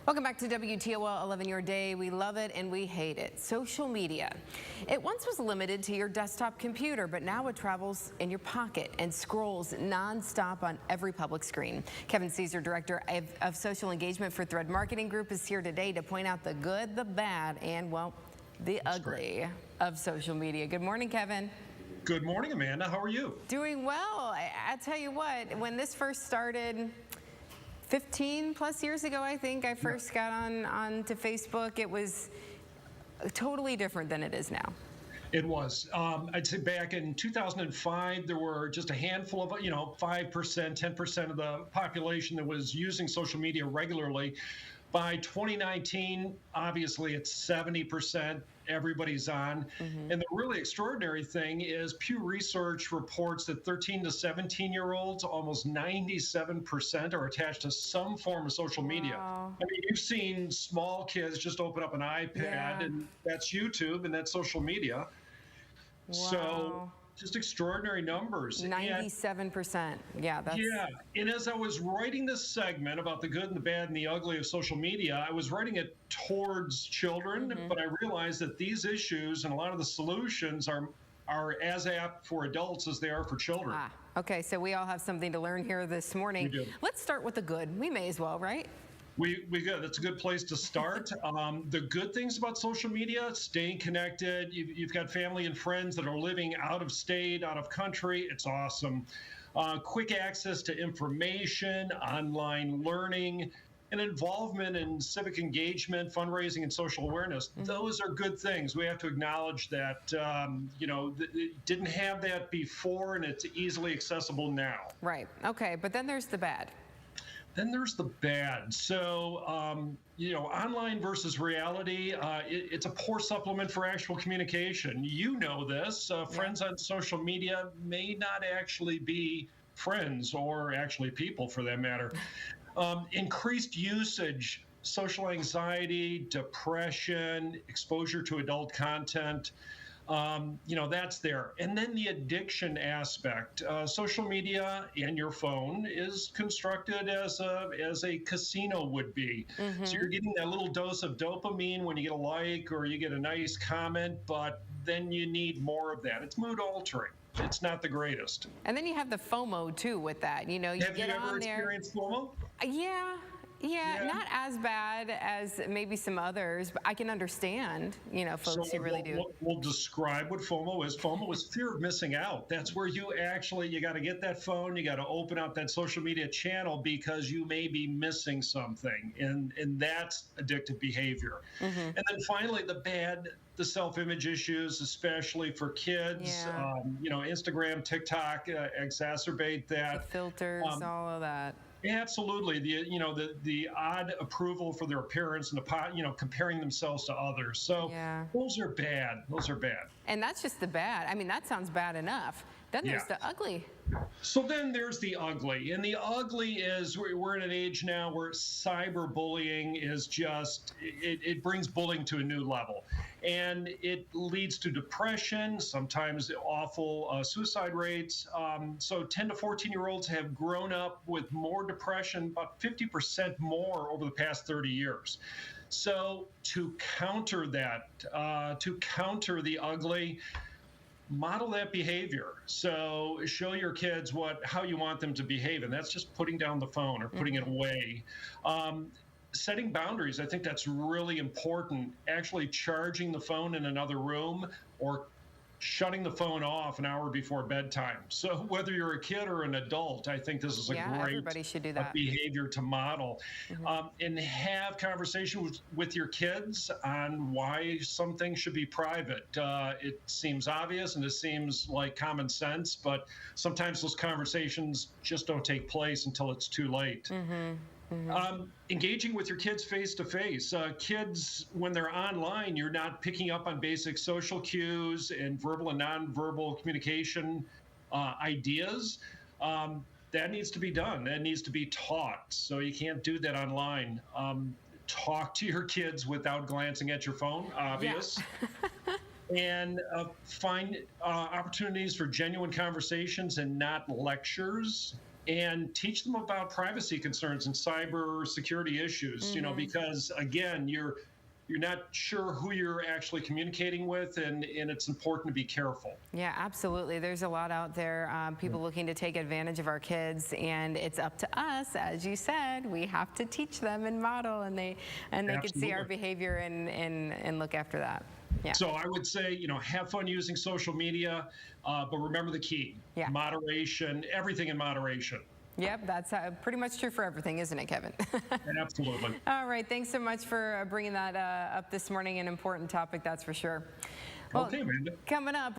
Welcome back to WTOL 11 Your Day. We love it and we hate it. Social media. It once was limited to your desktop computer, but now it travels in your pocket and scrolls nonstop on every public screen. Kevin Caesar, Director of Social Engagement for Thread Marketing Group, is here today to point out the good, the bad, and, well, the ugly of social media. Good morning, Kevin. Good morning, Amanda. How are you? Doing well. I tell you what, when this first started 15 plus years ago, I think I first got on to Facebook, it was totally different than it is now. It was. I'd say back in 2005, there were just a handful of, 5%, 10% of the population that was using social media regularly. By 2019, obviously, it's 70%. Everybody's on. And the really extraordinary thing is Pew Research reports that 13 to 17-year-olds, almost 97% are attached to some form of social media. Wow. I mean, you've seen small kids just open up an iPad, and that's YouTube, and that's social media. Wow. So just extraordinary numbers. 97%. Yeah, that's... Yeah, and as I was writing this segment about the good and the bad and the ugly of social media, I was writing it towards children, but I realized that these issues and a lot of the solutions are as apt for adults as they are for children. Okay, so we all have something to learn here this morning. We do. Let's start with the good. We may as well, right? We good. That's a good place to start. The good things about social media: staying connected. You've got family and friends that are living out of state, out of country. It's awesome. Quick access to information, online learning, and involvement in civic engagement, fundraising, and social awareness. Those are good things. We have to acknowledge that, it didn't have that before, and it's easily accessible now. Right. Okay, but then there's the bad. Then there's the bad. So, online versus reality, it's a poor supplement for actual communication. You know this. Friends on social media may not actually be friends, or actually people for that matter. Increased usage, social anxiety, depression, exposure to adult content. That's there. And then the addiction aspect. Social media and your phone is constructed as a casino would be. So you're getting that little dose of dopamine when you get a like or you get a nice comment, but then you need more of that. It's mood altering. It's not the greatest. And then you have the FOMO too with that. You Have get you ever on there. experienced FOMO? Yeah, not as bad as maybe some others, but I can understand, folks who really do. We'll describe what FOMO is. FOMO is fear of missing out. That's where you got to get that phone, you got to open up that social media channel because you may be missing something, and that's addictive behavior. And then finally, the bad, the self-image issues, especially for kids. Instagram, TikTok exacerbate that. The filters, all of that. Absolutely, the odd approval for their appearance and comparing themselves to others. So those are bad. Those are bad. And that's just the bad. I mean, that sounds bad enough. Then there's the ugly. So then there's the ugly. And the ugly is we're in an age now where cyberbullying is it brings bullying to a new level. And it leads to depression, sometimes awful suicide rates. So 10 to 14-year-olds have grown up with more depression, about 50% more over the past 30 years. So to counter that, to counter the ugly, model that behavior. So show your kids how you want them to behave, and that's just putting down the phone or putting it away. Setting boundaries, I think that's really important. Actually charging the phone in another room or shutting the phone off an hour before bedtime. So whether you're a kid or an adult, I think this is a great everybody should do that. Behavior to model. And have conversations with your kids on why some things should be private. It seems obvious and it seems like common sense, but sometimes those conversations just don't take place until it's too late. Engaging with your kids face-to-face. Kids, when they're online, you're not picking up on basic social cues and verbal and nonverbal communication ideas. That needs to be done. That needs to be taught. So you can't do that online. Talk to your kids without glancing at your phone, obvious. And find opportunities for genuine conversations and not lectures. and teach them about privacy concerns and cyber security issues, because again, you're not sure who you're actually communicating with, and it's important to be careful. Yeah, absolutely. There's a lot out there, people looking to take advantage of our kids, and it's up to us, as you said, we have to teach them and model, and they can see our behavior and look after that. Yeah. So I would say, have fun using social media, but remember the key: moderation, everything in moderation. Yep, that's pretty much true for everything, isn't it, Kevin? Absolutely. All right, thanks so much for bringing that up this morning. An important topic, that's for sure. Well, okay, Amanda. Coming up.